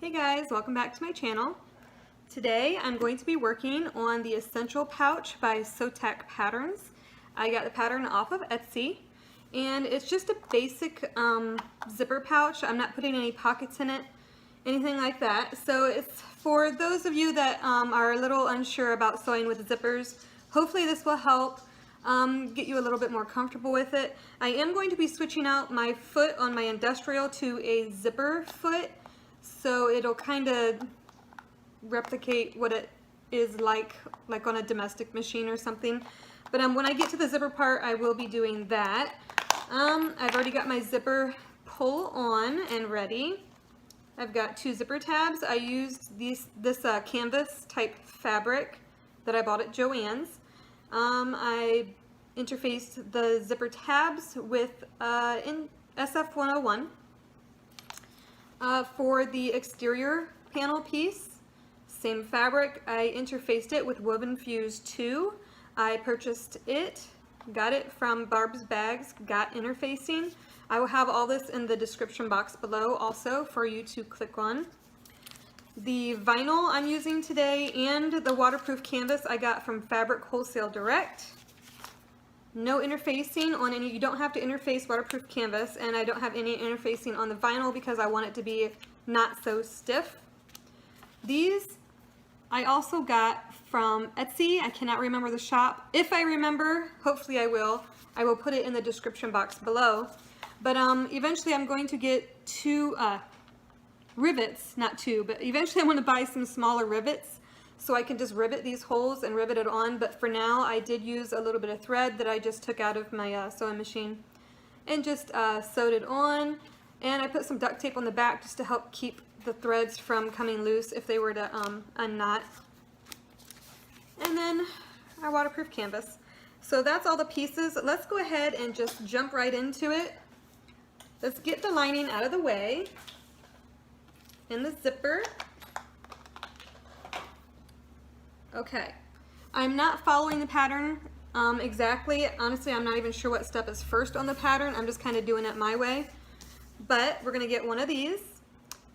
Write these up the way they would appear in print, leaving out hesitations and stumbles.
Hey guys, welcome back to my channel. Today I'm going to be working on the Essential Pouch by Sotak Patterns. I got the pattern off of Etsy and it's just a basic zipper pouch. I'm not putting any pockets in it, anything like that. So it's for those of you that are a little unsure about sewing with zippers. Hopefully this will help get you a little bit more comfortable with it. I am going to be switching out my foot on my industrial to a zipper foot, so it'll kind of replicate what it is like on a domestic machine or something. But when I get to the zipper part, I will be doing that. I've already got my zipper pull on and ready. I've got 2 zipper tabs. I used this canvas type fabric that I bought at Joann's. I interfaced the zipper tabs with in SF101. For the exterior panel piece, same fabric, I interfaced it with Woven Fuse 2. I purchased it, got it from Barb's Bags, got interfacing. I will have all this in the description box below also for you to click on. The vinyl I'm using today and the waterproof canvas I got from Fabric Wholesale Direct. No interfacing on any, you don't have to interface waterproof canvas, and I don't have any interfacing on the vinyl because I want it to be not so stiff. These I also got from Etsy. I cannot remember the shop. If I remember, hopefully I will put it in the description box below. But eventually I'm going to get 2 rivets, not 2, but eventually I'm going to buy some smaller rivets so I can just rivet these holes and rivet it on. But for now I did use a little bit of thread that I just took out of my sewing machine and just sewed it on, and I put some duct tape on the back just to help keep the threads from coming loose if they were to unknot. And then our waterproof canvas. So that's all the pieces. Let's go ahead and just jump right into it. Let's get the lining out of the way in the zipper. Okay, I'm not following the pattern exactly. Honestly, I'm not even sure what step is first on the pattern. I'm just kind of doing it my way. But we're going to get one of these.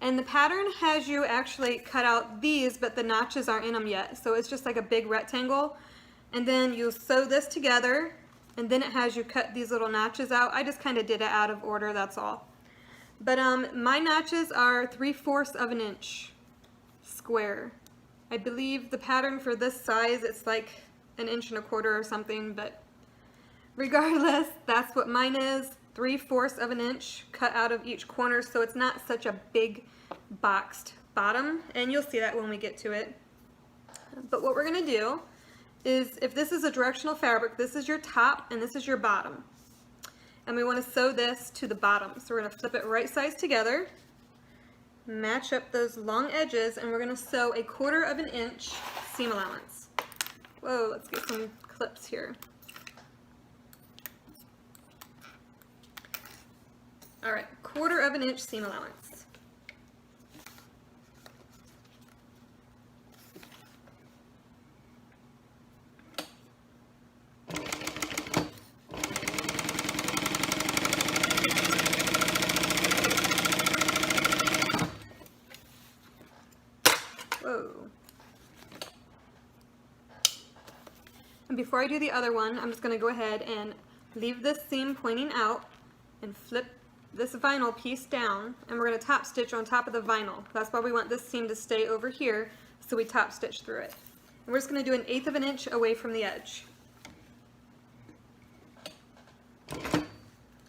And the pattern has you actually cut out these, but the notches aren't in them yet. So it's just like a big rectangle. And then you'll sew this together, and then it has you cut these little notches out. I just kind of did it out of order, that's all. But my notches are 3/4 of an inch square. I believe the pattern for this size, it's like 1 1/4 inches or something, but regardless, that's what mine is. 3/4 of an inch cut out of each corner, so it's not such a big boxed bottom, and you'll see that when we get to it. But what we're going to do is, if this is a directional fabric, this is your top and this is your bottom. And we want to sew this to the bottom. So we're going to flip it right sides together, match up those long edges, and we're going to sew 1/4 of an inch seam allowance. Whoa, let's get some clips here. All right, 1/4 of an inch seam allowance. Whoa. And before I do the other one, I'm just going to go ahead and leave this seam pointing out and flip this vinyl piece down, and we're going to top stitch on top of the vinyl. That's why we want this seam to stay over here, so we top stitch through it. And we're just going to do 1/8 of an inch away from the edge.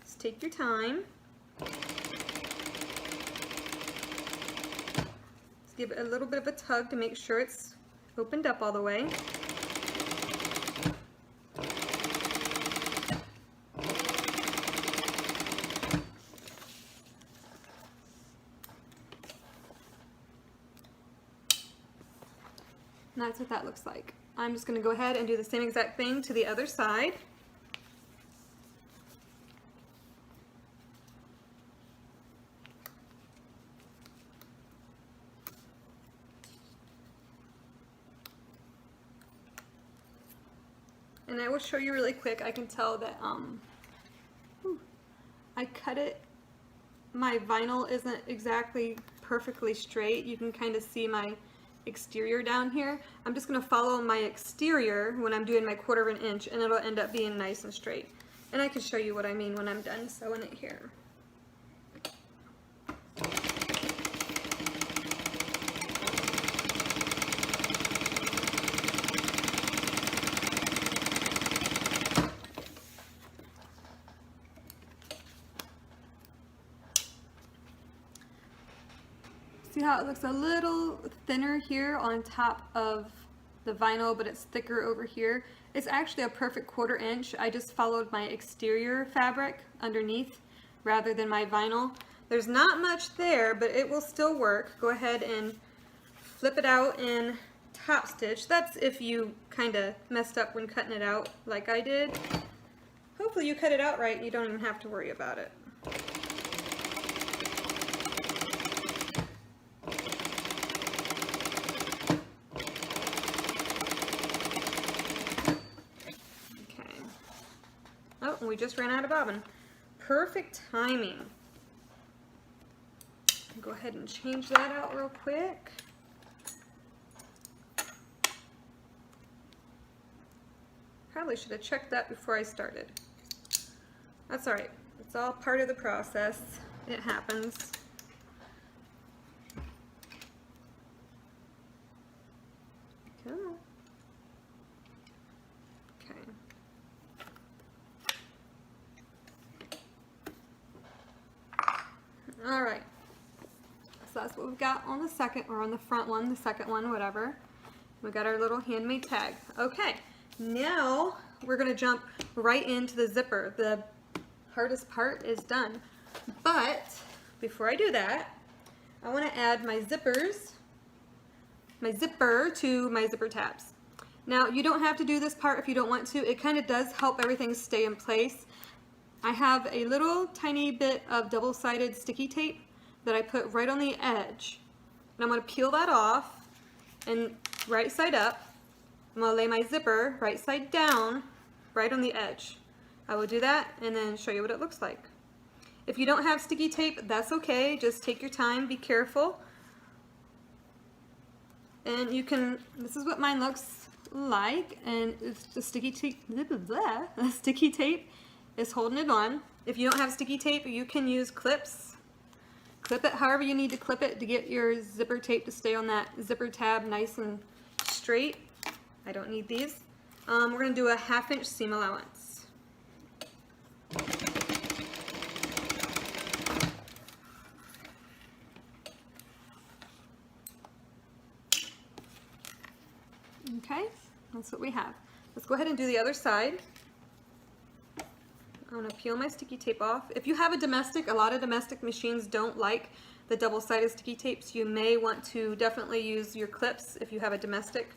Just take your time. Just give it a little bit of a tug to make sure it's opened up all the way. And that's what that looks like. I'm just going to go ahead and do the same exact thing to the other side. And I will show you really quick. I can tell that I cut it my vinyl isn't exactly perfectly straight. You can kind of see my exterior down here. I'm just going to follow my exterior when I'm doing my 1/4 of an inch, and it'll end up being nice and straight. And I can show you what I mean when I'm done sewing it here. See how it looks a little thinner here on top of the vinyl, but it's thicker over here? It's actually a perfect 1/4 inch. I just followed my exterior fabric underneath rather than my vinyl. There's not much there, but it will still work. Go ahead and flip it out and top stitch. That's if you kind of messed up when cutting it out like I did. Hopefully you cut it out right and you don't even have to worry about it. Oh, and we just ran out of bobbin. Perfect timing. Go ahead and change that out real quick. Probably should have checked that before I started. That's alright. It's all part of the process. It happens. Come on. Alright, so that's what we've got on the second, or on the front one, the second one, whatever. We got our little handmade tag. Okay, now we're going to jump right into the zipper. The hardest part is done. But before I do that, I want to add my zippers, my zipper to my zipper tabs. Now, you don't have to do this part if you don't want to. It kind of does help everything stay in place. I have a little tiny bit of double-sided sticky tape that I put right on the edge. And I'm going to peel that off, and right side up, I'm going to lay my zipper right side down right on the edge. I will do that and then show you what it looks like. If you don't have sticky tape, that's okay. Just take your time, be careful. And you can, this is what mine looks like, and it's the sticky tape, the sticky tape is holding it on. If you don't have sticky tape, you can use clips. Clip it however you need to clip it to get your zipper tape to stay on that zipper tab nice and straight. I don't need these. We're going to do a 1/2 inch seam allowance. Okay, that's what we have. Let's go ahead and do the other side. I'm going to peel my sticky tape off. If you have a domestic, a lot of domestic machines don't like the double-sided sticky tapes. You may want to definitely use your clips if you have a domestic.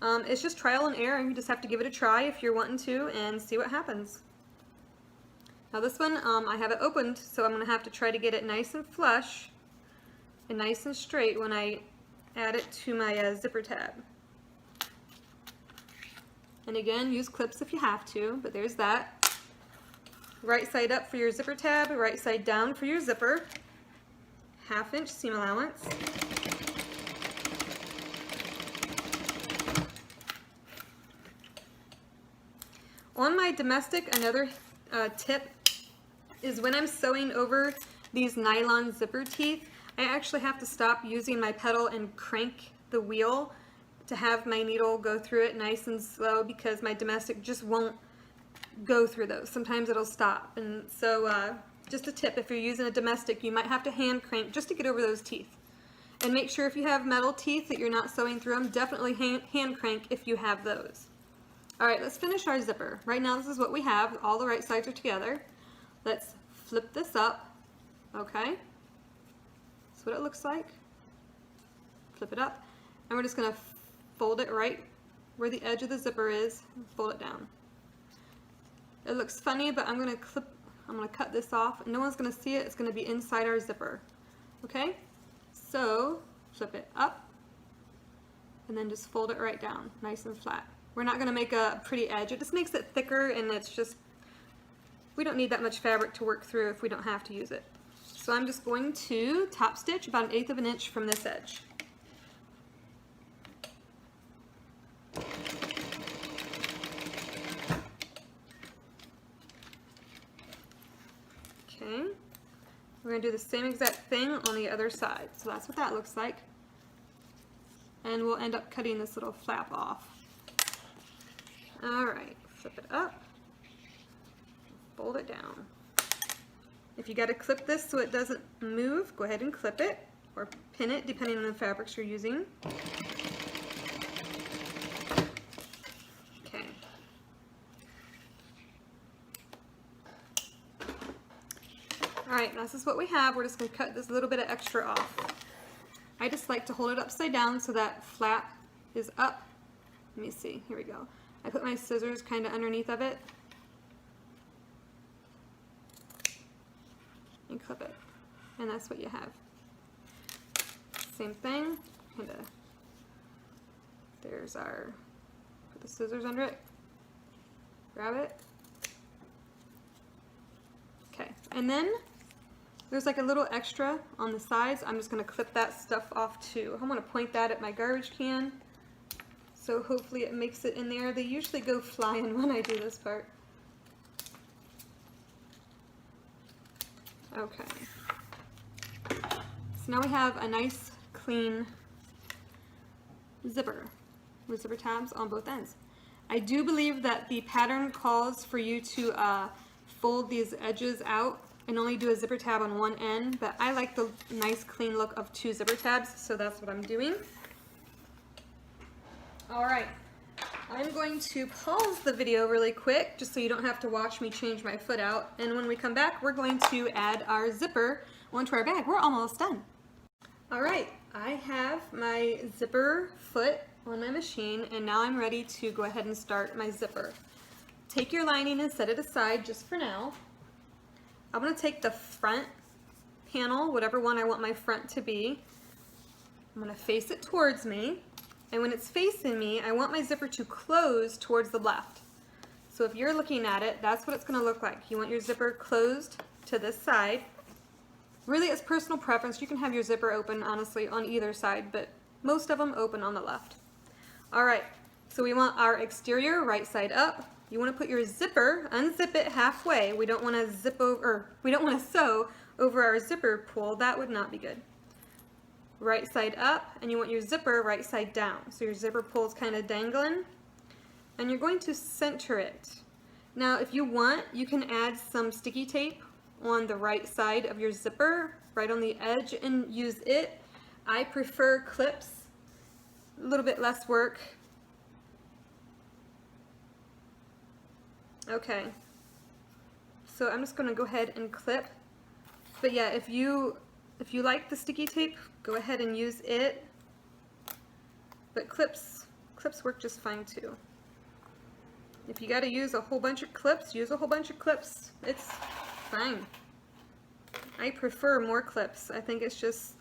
It's just trial and error. You just have to give it a try if you're wanting to and see what happens. Now this one, I have it opened, so I'm going to have to try to get it nice and flush and nice and straight when I add it to my zipper tab. And again, use clips if you have to, but there's that. Right side up for your zipper tab, right side down for your zipper. 1/2 inch seam allowance. On my domestic, another tip is when I'm sewing over these nylon zipper teeth, I actually have to stop using my pedal and crank the wheel to have my needle go through it nice and slow, because my domestic just won't go through those. Sometimes it'll stop. And so just a tip, if you're using a domestic, you might have to hand crank just to get over those teeth. And make sure if you have metal teeth that you're not sewing through them, definitely hand crank if you have those. Alright, let's finish our zipper. Right now this is what we have. All the right sides are together. Let's flip this up. Okay, that's what it looks like. Flip it up, and we're just going to fold it right where the edge of the zipper is and fold it down. It looks funny, but I'm going to cut this off. No one's going to see it. It's going to be inside our zipper. Okay, so flip it up and then just fold it right down nice and flat. We're not going to make a pretty edge. It just makes it thicker, and it's just, we don't need that much fabric to work through if we don't have to use it. So So I'm just going to top stitch about 1/8 of an inch from this edge. Okay, we're going to do the same exact thing on the other side. So that's what that looks like. And we'll end up cutting this little flap off. All right, flip it up, fold it down. If you got to clip this so it doesn't move, go ahead and clip it or pin it depending on the fabrics you're using. Okay. All right, this is what we have. We're just going to cut this little bit of extra off. I just like to hold it upside down so that flap is up. Let me see, here we go. I put my scissors kind of underneath of it and clip it, and that's what you have. Same thing, kind of, there's our, put the scissors under it, grab it. Okay, and then there's like a little extra on the sides. I'm just going to clip that stuff off too. I'm going to point that at my garbage can, so hopefully it makes it in there. They usually go flying when I do this part. Okay, so now we have a nice clean zipper with zipper tabs on both ends. I do believe that the pattern calls for you to fold these edges out and only do a zipper tab on one end, but I like the nice clean look of 2 zipper tabs, so that's what I'm doing. All right, I'm going to pause the video really quick just so you don't have to watch me change my foot out, and when we come back we're going to add our zipper onto our bag. We're almost done. All right, I have my zipper foot on my machine, and now I'm ready to go ahead and start my zipper. Take your lining and set it aside just for now. I'm going to take the front panel, whatever one I want my front to be. I'm going to face it towards me, and when it's facing me, I want my zipper to close towards the left. So if you're looking at it, that's what it's going to look like. You want your zipper closed to this side. Really, it's personal preference. You can have your zipper open, honestly, on either side, but most of them open on the left. All right, so we want our exterior right side up. You want to put your zipper, unzip it halfway. We don't want to zip over, or we don't want to sew over our zipper pull. That would not be good. Right side up, and you want your zipper right side down. So your zipper pull is kind of dangling, and you're going to center it. Now, if you want, you can add some sticky tape on the right side of your zipper, right on the edge, and use it. I prefer clips, a little bit less work. Okay, so I'm just going to go ahead and clip, but yeah, if you like the sticky tape, go ahead and use it, but clips work just fine too. If you got to use a whole bunch of clips, use a whole bunch of clips. It's fine. I prefer more clips. I think it's just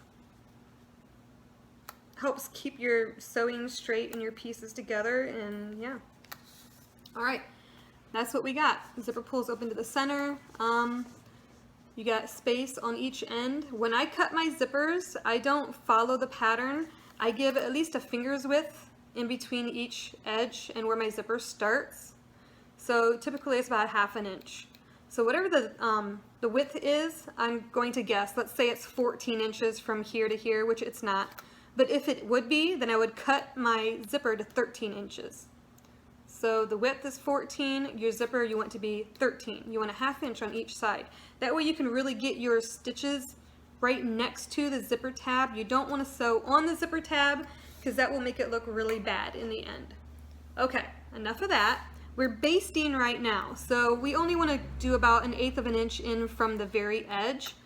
helps keep your sewing straight and your pieces together, and yeah. All right. That's what we got. The zipper pulls open to the center. You got space on each end. When I cut my zippers, I don't follow the pattern. I give at least a finger's width in between each edge and where my zipper starts. So typically it's about 1/2 inch. So whatever the width is, I'm going to guess. Let's say it's 14 inches from here to here, which it's not. But if it would be, then I would cut my zipper to 13 inches. So the width is 14, your zipper you want to be 13. You want 1/2 inch on each side. That way you can really get your stitches right next to the zipper tab. You don't want to sew on the zipper tab because that will make it look really bad in the end. Okay, enough of that. We're basting right now, so we only want to do about 1/8 of an inch in from the very edge.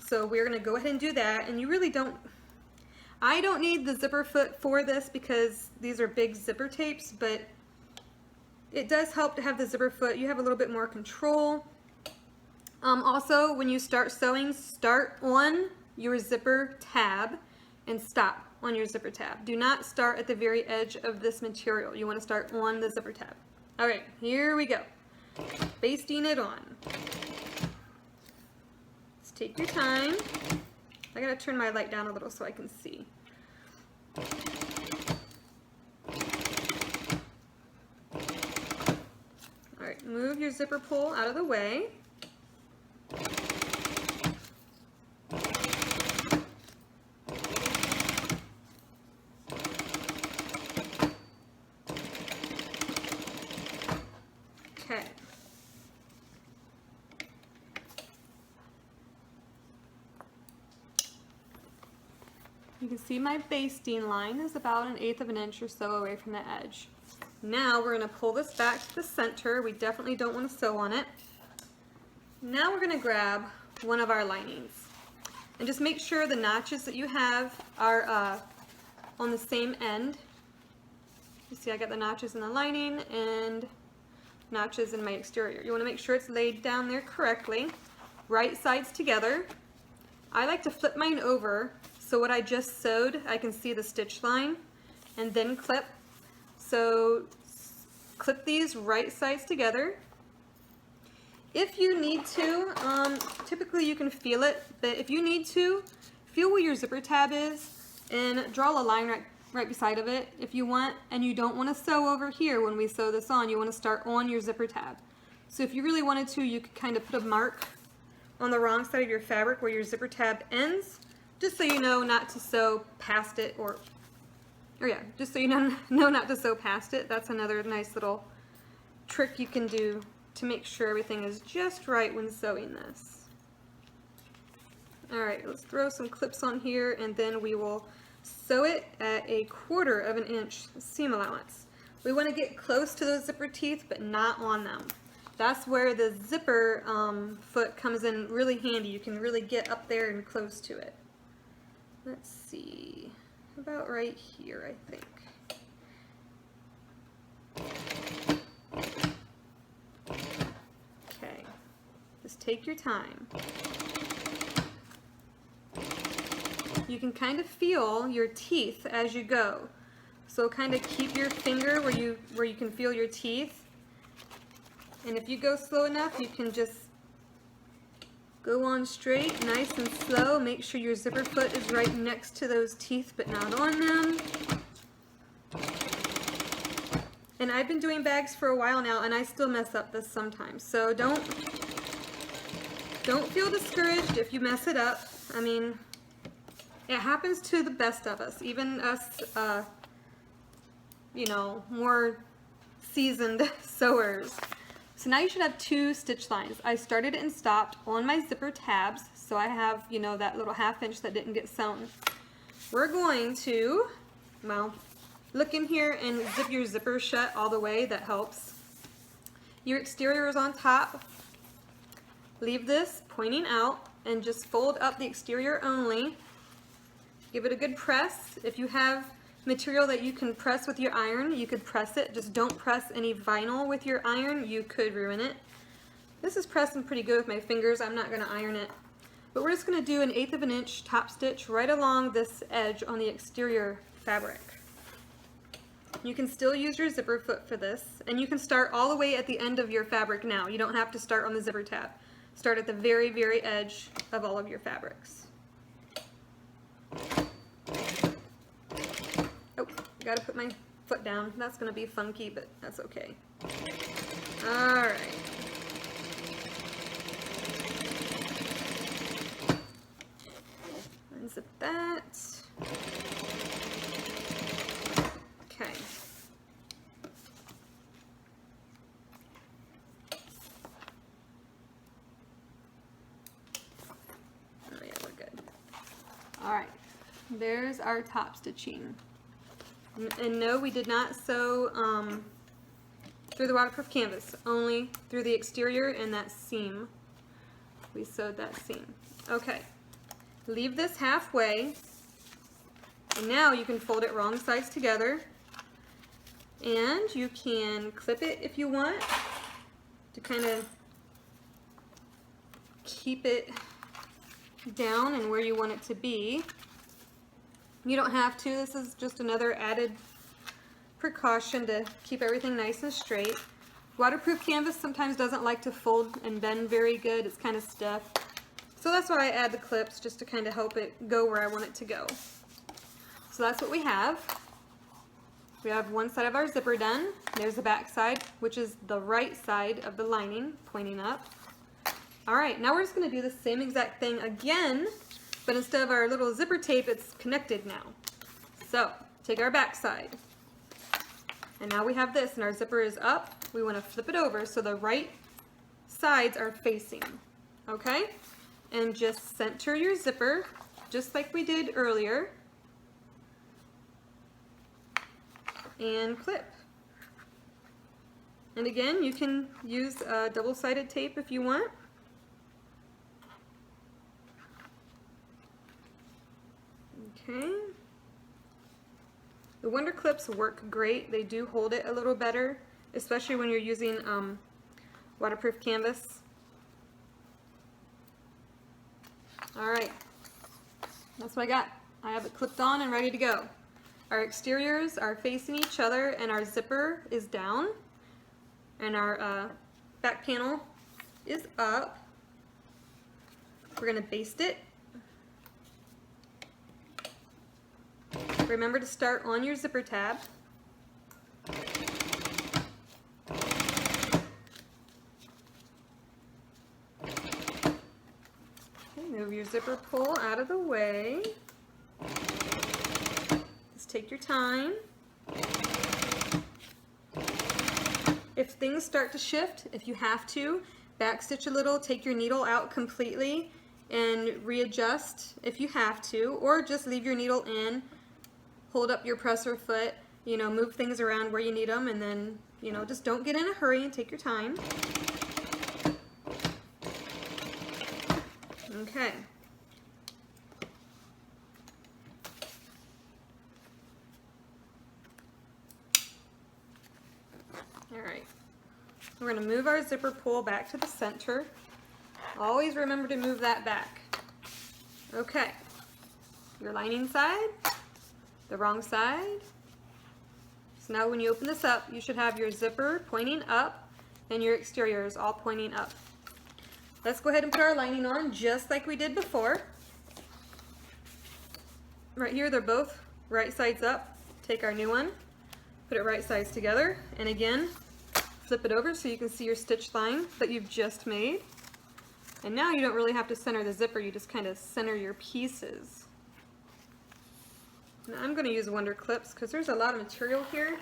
So we're going to go ahead and do that, and you really don't, I don't need the zipper foot for this because these are big zipper tapes, but it does help to have the zipper foot. You have a little bit more control. Also, when you start sewing, start on your zipper tab and stop on your zipper tab. Do not start at the very edge of this material. You want to start on the zipper tab. All right, here we go. Basting it on. Let's Just take your time. I gotta turn my light down a little so I can see. Alright, move your zipper pull out of the way. Okay. You can see my basting line is about 1/8 of an inch or so away from the edge. Now we're going to pull this back to the center. We definitely don't want to sew on it. Now we're going to grab one of our linings. And just make sure the notches that you have are on the same end. You see I got the notches in the lining and notches in my exterior. You want to make sure it's laid down there correctly. Right sides together. I like to flip mine over so what I just sewed, I can see the stitch line and then clip. So clip these right sides together. If you need to, typically you can feel it, but if you need to, feel where your zipper tab is and draw a line right beside of it if you want, and you don't want to sew over here when we sew this on. You want to start on your zipper tab. So if you really wanted to, you could kind of put a mark on the wrong side of your fabric where your zipper tab ends, just so you know not to sew past it, or yeah, just so you know not to sew past it. That's another nice little trick you can do to make sure everything is just right when sewing this. Alright, let's throw some clips on here and then we will sew it at 1/4 of an inch seam allowance. We want to get close to those zipper teeth but not on them. That's where the zipper foot comes in really handy. You can really get up there and close to it. Let's see, about right here I think. Okay, just take your time. You can kind of feel your teeth as you go. So kind of keep your finger where you can feel your teeth. And if you go slow enough, you can just go on straight, nice and slow. Make sure your zipper foot is right next to those teeth but not on them. And I've been doing bags for a while now and I still mess up this sometimes. So don't feel discouraged if you mess it up. I mean, it happens to the best of us, even us, you know, more seasoned sewers. So now you should have 2 stitch lines. I started and stopped on my zipper tabs, so I have, you know, that little 1/2 inch that didn't get sewn. We're going to, well, look in here and zip your zipper shut all the way. That helps. Your exterior is on top. Leave this pointing out and just fold up the exterior only. Give it a good press. If you have material that you can press with your iron, you could press it. Just don't press any vinyl with your iron. You could ruin it. This is pressing pretty good with my fingers. I'm not going to iron it. But we're just going to do 1/8 of an inch top stitch right along this edge on the exterior fabric. You can still use your zipper foot for this, and you can start all the way at the end of your fabric now. You don't have to start on the zipper tab. Start at the very, very edge of all of your fabrics. Oh, I gotta put my foot down. That's gonna be funky, but that's okay. Alright. Unzip that. Okay. Oh yeah, we're good. Alright. There's our top stitching. And no, we did not sew through the waterproof canvas, only through the exterior and that seam. We sewed that seam. Okay, leave this halfway, and now you can fold it wrong sides together, and you can clip it if you want to kind of keep it down and where you want it to be. You don't have to. This is just another added precaution to keep everything nice and straight. Waterproof canvas sometimes doesn't like to fold and bend very good. It's kind of stiff. So that's why I add the clips, just to kind of help it go where I want it to go. So that's what we have. We have one side of our zipper done. There's the back side, which is the right side of the lining, pointing up. All right, now we're just gonna do the same exact thing again, but instead of our little zipper tape, it's connected now. So take our back side. And now we have this, and our zipper is up. We wanna flip it over so the right sides are facing, okay? And just center your zipper, just like we did earlier. And clip. And again, you can use double-sided tape if you want. Okay. The Wonder Clips work great. They do hold it a little better, especially when you're using waterproof canvas. Alright, that's what I got. I have it clipped on and ready to go. Our exteriors are facing each other and our zipper is down and our back panel is up. We're going to baste it. Remember to start on your zipper tab. Okay, move your zipper pull out of the way. Take your time. If things start to shift, if you have to, backstitch a little, take your needle out completely and readjust if you have to, or just leave your needle in, hold up your presser foot, you know, move things around where you need them, and then, you know, just don't get in a hurry and take your time. Okay. Alright, we're going to move our zipper pull back to the center. Always remember to move that back. Okay, your lining side, the wrong side. So now when you open this up, you should have your zipper pointing up and your exteriors all pointing up. Let's go ahead and put our lining on just like we did before. Right here, they're both right sides up. Take our new one, put it right sides together, and again, flip it over so you can see your stitch line that you've just made. And now you don't really have to center the zipper, you just kind of center your pieces. Now I'm going to use Wonder Clips because there's a lot of material here.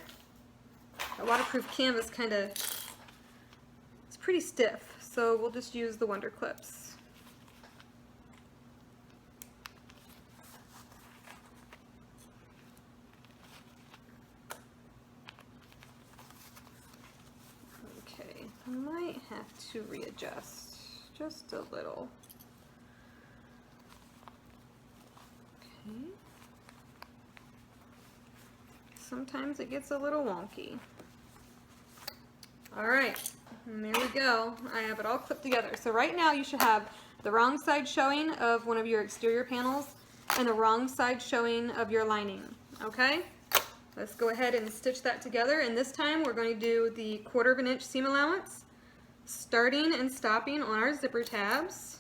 A waterproof canvas it's pretty stiff, so we'll just use the Wonder Clips. I might have to readjust just a little. Okay. Sometimes it gets a little wonky. Alright, and there we go. I have it all clipped together. So right now you should have the wrong side showing of one of your exterior panels and the wrong side showing of your lining. Okay? Let's go ahead and stitch that together, and this time we're going to do the 1/4 inch seam allowance, starting and stopping on our zipper tabs.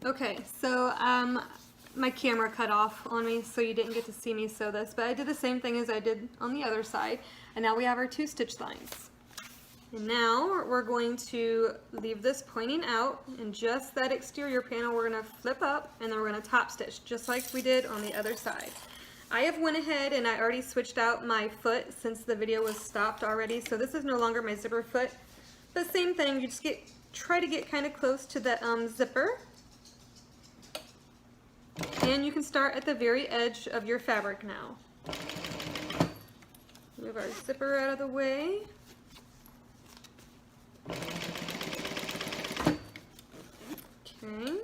Okay, so my camera cut off on me, so you didn't get to see me sew this, but I did the same thing as I did on the other side, and now we have our 2 stitch lines. And now we're going to leave this pointing out, and just that exterior panel we're going to flip up, and then we're going to top stitch just like we did on the other side. I have went ahead and I already switched out my foot since the video was stopped already, so this is no longer my zipper foot. But same thing, you just try to get kind of close to the zipper, and you can start at the very edge of your fabric now. Move our zipper out of the way. Okay.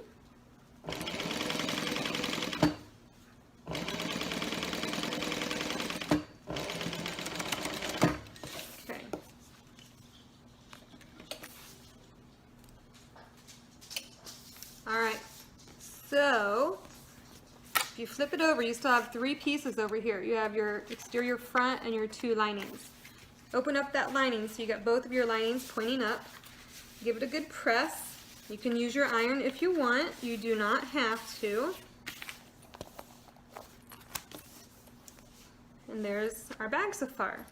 Okay. All right. So, if you flip it over, you still have 3 pieces over here. You have your exterior front and your 2 linings. Open up that lining so you got both of your linings pointing up. Give it a good press. You can use your iron if you want. You do not have to. And there's our bag so far.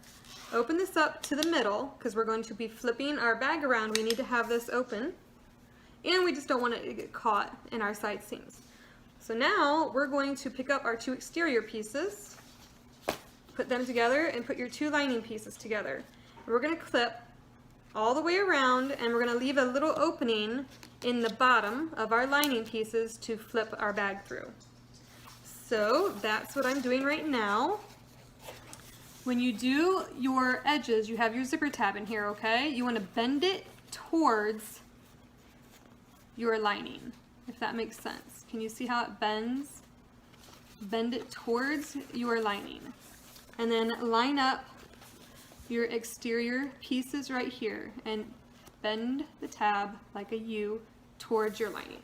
Open this up to the middle because we're going to be flipping our bag around. We need to have this open. And we just don't want it to get caught in our side seams. So now we're going to pick up our 2 exterior pieces, put them together, and put your 2 lining pieces together. And we're going to clip all the way around, and we're going to leave a little opening in the bottom of our lining pieces to flip our bag through. So that's what I'm doing right now. When you do your edges, you have your zipper tab in here, okay? You want to bend it towards your lining, if that makes sense. Can you see how it bends? Bend it towards your lining. And then line up your exterior pieces right here and bend the tab like a U towards your lining.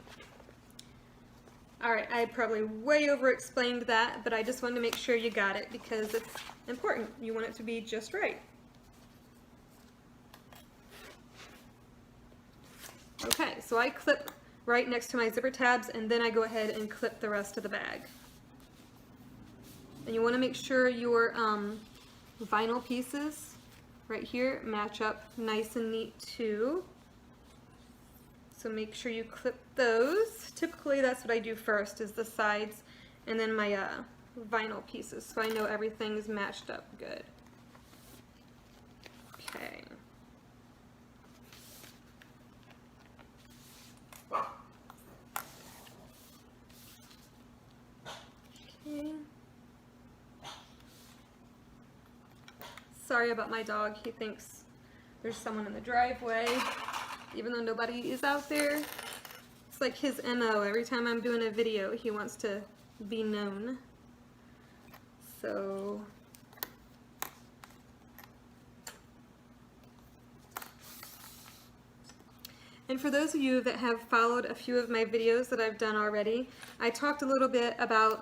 Alright, I probably way over explained that, but I just wanted to make sure you got it because it's important. You want it to be just right. Okay, so I clip right next to my zipper tabs and then I go ahead and clip the rest of the bag. And you want to make sure your vinyl pieces right here match up nice and neat too. So make sure you clip those. Typically that's what I do first, is the sides and then my vinyl pieces, so I know everything's matched up good. Okay. Okay. Sorry about my dog. He thinks there's someone in the driveway, even though nobody is out there. It's like his MO. Every time I'm doing a video, he wants to be known. So and for those of you that have followed a few of my videos that I've done already, I talked a little bit about,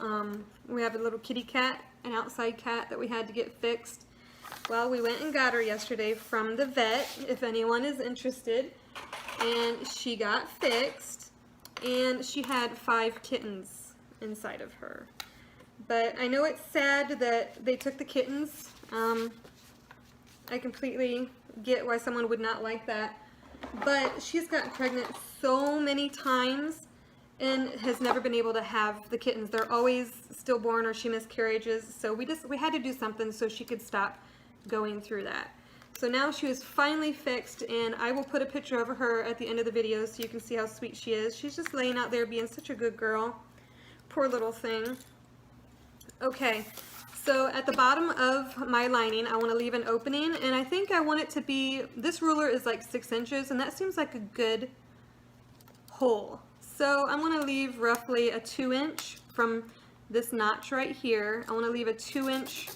we have a little kitty cat, an outside cat that we had to get fixed. Well, we went and got her yesterday from the vet, if anyone is interested, and she got fixed, and she had 5 kittens inside of her. But I know it's sad that they took the kittens. I completely get why someone would not like that. But she's gotten pregnant so many times and has never been able to have the kittens. They're always stillborn or she miscarriages. So we had to do something so she could stop going through that. So now she is finally fixed, and I will put a picture of her at the end of the video so you can see how sweet she is. She's just laying out there being such a good girl. Poor little thing. Okay, so at the bottom of my lining, I want to leave an opening, and I think I want it to be, this ruler is like 6 inches, and that seems like a good hole. So I'm going to leave roughly a 2-inch from this notch right here. I want to leave a 2-inch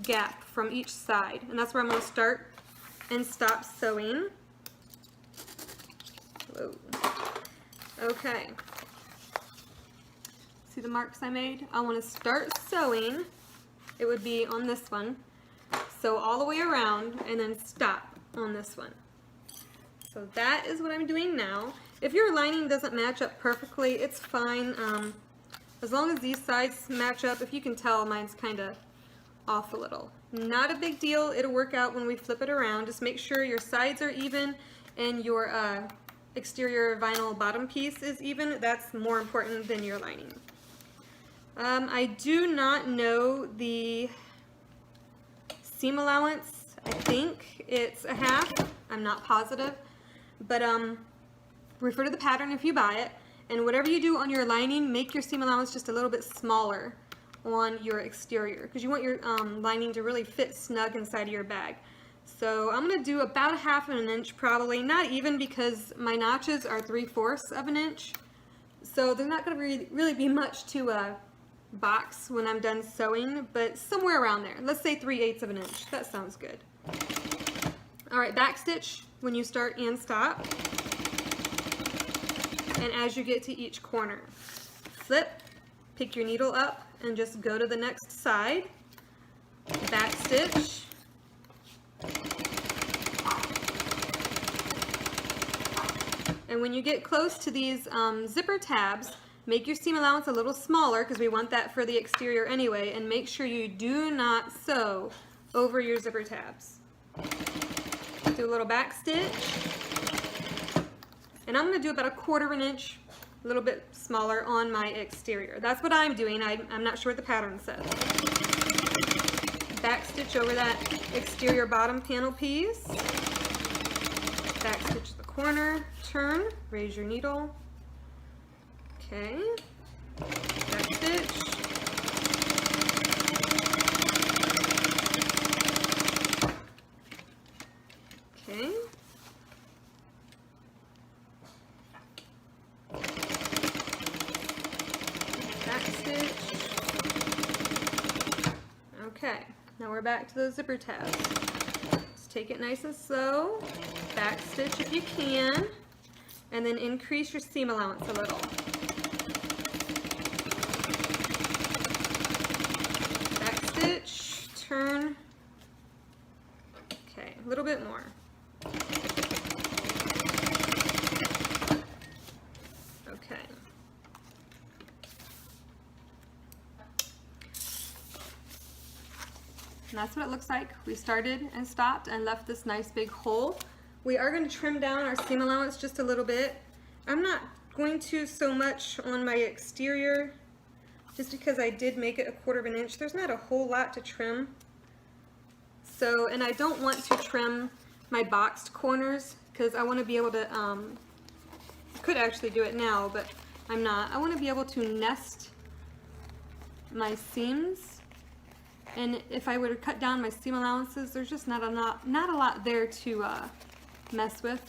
gap from each side, and that's where I'm going to start and stop sewing. Whoa. Okay. See the marks I made? I want to start sewing. It would be on this one. Sew all the way around and then stop on this one. So that is what I'm doing now. If your lining doesn't match up perfectly, it's fine. As long as these sides match up. If you can tell, mine's kind of off a little. Not a big deal. It'll work out when we flip it around. Just make sure your sides are even and your exterior vinyl bottom piece is even. That's more important than your lining. I do not know the seam allowance. I think it's a 1/2. I'm not positive. But refer to the pattern if you buy it. And whatever you do on your lining, make your seam allowance just a little bit smaller on your exterior, because you want your lining to really fit snug inside of your bag. So I'm going to do about a 1/2 inch, probably. Not even, because my notches are 3/4 of an inch. So there's not going to really be much to box when I'm done sewing, but somewhere around there. Let's say 3/8 of an inch. That sounds good. Alright, back stitch when you start and stop. And as you get to each corner, flip, pick your needle up, and just go to the next side. Back stitch. And when you get close to these zipper tabs, make your seam allowance a little smaller because we want that for the exterior anyway, and make sure you do not sew over your zipper tabs. Do a little back stitch, and I'm going to do about 1/4 inch, a little bit smaller on my exterior. That's what I'm doing. I'm not sure what the pattern says. Back stitch over that exterior bottom panel piece. Back stitch the corner, turn, raise your needle. Okay. Back stitch. Okay. Back stitch. Okay, now we're back to those zipper tabs. Just take it nice and slow. Back stitch if you can, and then increase your seam allowance a little. Back stitch, turn. Okay, a little bit more. Okay. And that's what it looks like. We started and stopped and left this nice big hole. We are going to trim down our seam allowance just a little bit. I'm not going to so much on my exterior, just because I did make it 1/4 inch. There's not a whole lot to trim. So, and I don't want to trim my boxed corners because I want to be able to, I could actually do it now, but I'm not. I want to be able to nest my seams. And if I were to cut down my seam allowances, there's just not a lot there to mess with.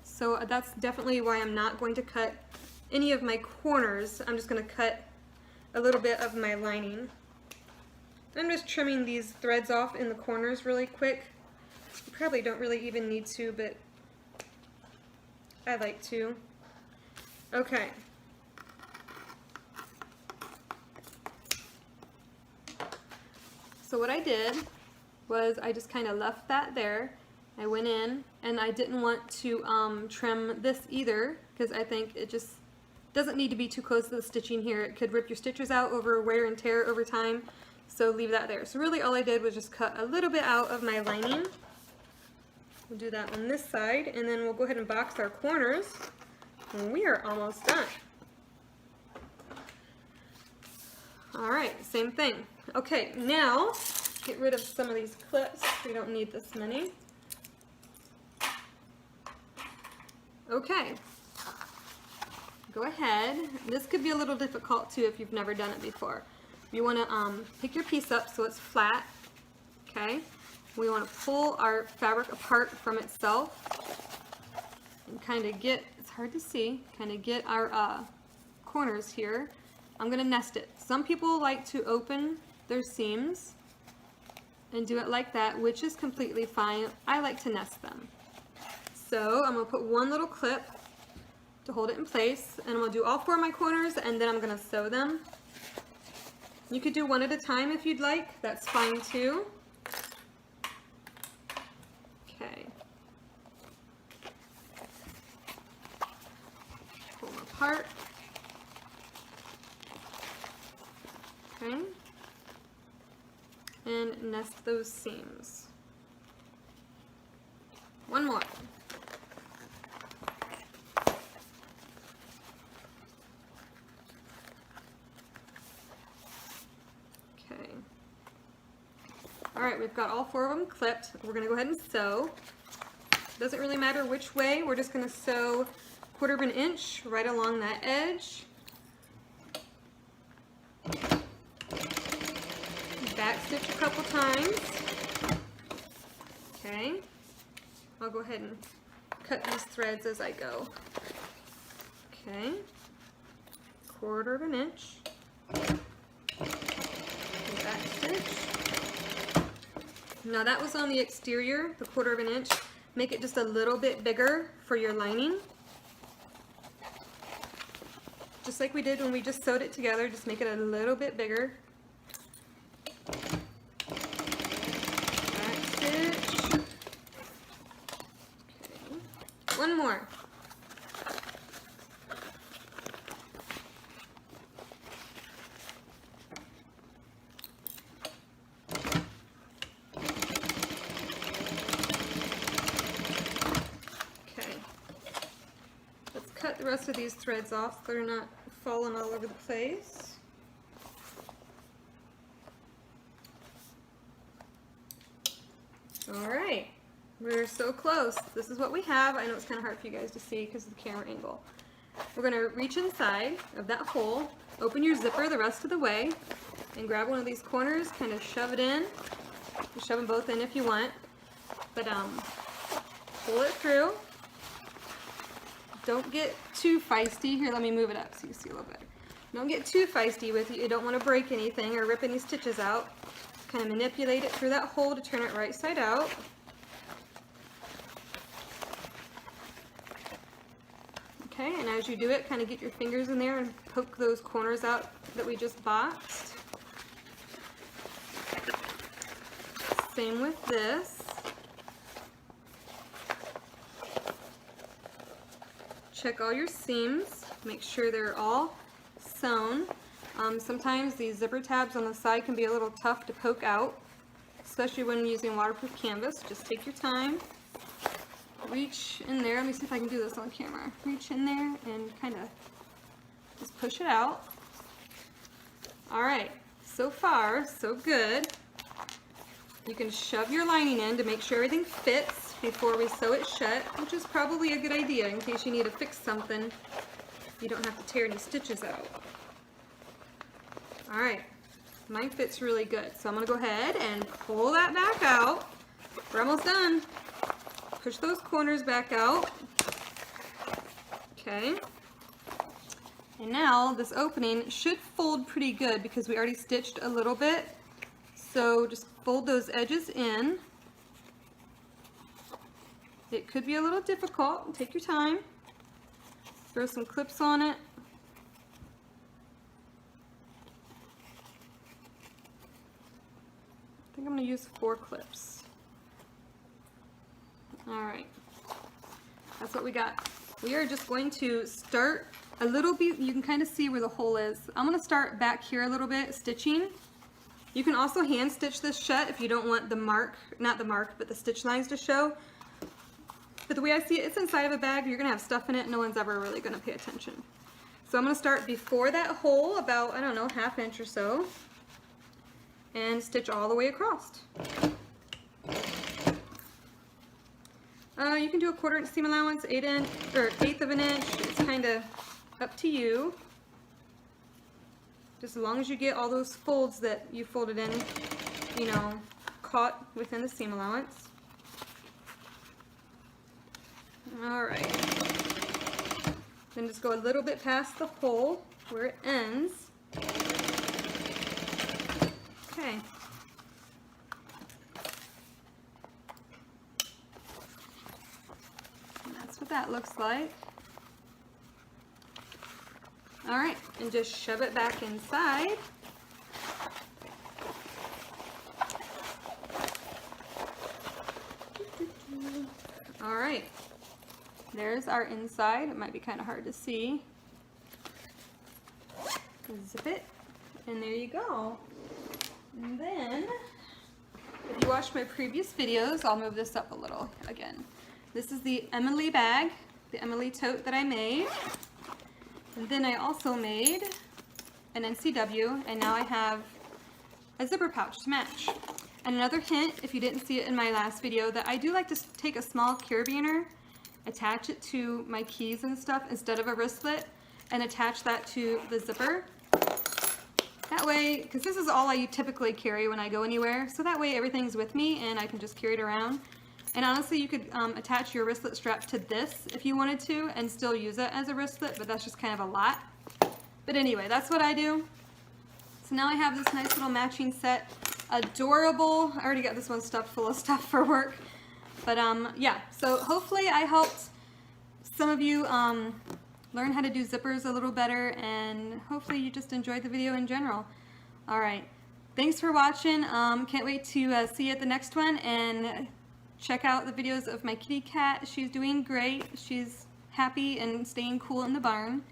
So that's definitely why I'm not going to cut any of my corners. I'm just going to cut a little bit of my lining. I'm just trimming these threads off in the corners really quick. You probably don't really even need to, but I like to. Okay. So what I did was I just kind of left that there. I went in, and I didn't want to trim this either because I think it just doesn't need to be too close to the stitching here. It could rip your stitches out over wear and tear over time, so leave that there. So really all I did was just cut a little bit out of my lining. We'll do that on this side, and then we'll go ahead and box our corners, and we are almost done. Alright, same thing. Okay, now get rid of some of these clips. We don't need this many. Okay, go ahead. This could be a little difficult too if you've never done it before. You want to pick your piece up so it's flat. Okay, we want to pull our fabric apart from itself and kind of get, it's hard to see, kind of get our corners here. I'm going to nest it. Some people like to open their seams and do it like that, which is completely fine. I like to nest them. So I'm going to put one little clip to hold it in place, and I'm going to do all 4 of my corners, and then I'm going to sew them. You could do one at a time if you'd like. That's fine too. Okay. Pull them apart. Okay. And nest those seams. One more. Okay. Alright, we've got all 4 of them clipped. We're going to go ahead and sew. Doesn't really matter which way. We're just going to sew 1/4 inch right along that edge. Back stitch a couple times. Okay. I'll go ahead and cut these threads as I go. Okay. 1/4 inch. Back stitch. Now that was on the exterior, the 1/4 inch. Make it just a little bit bigger for your lining. Just like we did when we just sewed it together, just make it a little bit bigger. Back stitch. Okay. One more. cut the rest of these threads off so they're not falling all over the place. Alright, we're so close. This is what we have. I know it's kind of hard for you guys to see because of the camera angle. We're going to reach inside of that hole, open your zipper the rest of the way, and grab one of these corners, kind of shove it in. You shove them both in if you want, but pull it through. Don't get too feisty. Here, let me move it up so you see a little bit. Don't get too feisty with it. You don't want to break anything or rip any stitches out. Kind of manipulate it through that hole to turn it right side out. Okay, and as you do it, kind of get your fingers in there and poke those corners out that we just boxed. Same with this. Check all your seams, make sure they're all sewn. Sometimes these zipper tabs on the side can be a little tough to poke out, especially when using waterproof canvas. Just take your time. Reach in there. Let me see if I can do this on camera. Reach in there and kind of just push it out. Alright, so far, so good. You can shove your lining in to make sure everything fits before we sew it shut, which is probably a good idea in case you need to fix something. You don't have to tear any stitches out. Alright, mine fits really good, so I'm going to go ahead and pull that back out. We're almost done. Push those corners back out. Okay. And now this opening should fold pretty good because we already stitched a little bit. So just fold those edges in. It could be a little difficult. Take your time. Throw some clips on it. I think I'm going to use 4 clips. Alright, that's what we got. We are just going to start a little bit, you can kind of see where the hole is. I'm going to start back here a little bit, stitching. You can also hand stitch this shut if you don't want the mark, not the mark, but the stitch lines to show. But the way I see it, it's inside of a bag, you're going to have stuff in it, no one's ever really going to pay attention. So I'm going to start before that hole, about, I don't know, 1/2 inch or so, and stitch all the way across. You can do a 1/4 inch seam allowance, 1/8 of an inch. It's kind of up to you. Just as long as you get all those folds that you folded in, you know, caught within the seam allowance. Alright. Then just go a little bit past the hole where it ends. Okay. What that looks like. Alright, and just shove it back inside. Alright, there's our inside. It might be kind of hard to see. Zip it, and there you go. And then, if you watched my previous videos, I'll move this up a little again. This is the Emily bag, the Emily tote that I made. And then I also made an NCW, and now I have a zipper pouch to match. And another hint, if you didn't see it in my last video, that I do like to take a small carabiner, attach it to my keys and stuff instead of a wristlet, and attach that to the zipper. That way, because this is all I typically carry when I go anywhere, so that way everything's with me and I can just carry it around. And honestly, you could attach your wristlet strap to this if you wanted to and still use it as a wristlet, but that's just kind of a lot. But anyway, that's what I do. So now I have this nice little matching set. Adorable. I already got this one stuffed full of stuff for work. But yeah, so hopefully I helped some of you learn how to do zippers a little better, and hopefully you just enjoyed the video in general. Alright, thanks for watching. Can't wait to see you at the next one, and check out the videos of my kitty cat. She's doing great. She's happy and staying cool in the barn.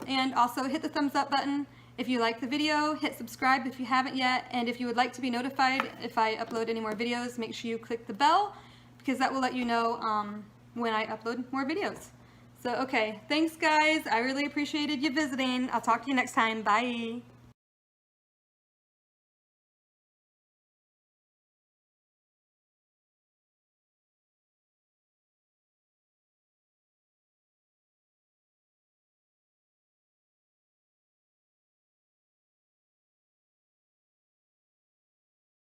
And also hit the thumbs up button if you like the video. Hit subscribe if you haven't yet. And if you would like to be notified if I upload any more videos, make sure you click the bell, because that will let you know when I upload more videos. So, okay, thanks guys. I really appreciated you visiting. I'll talk to you next time. Bye.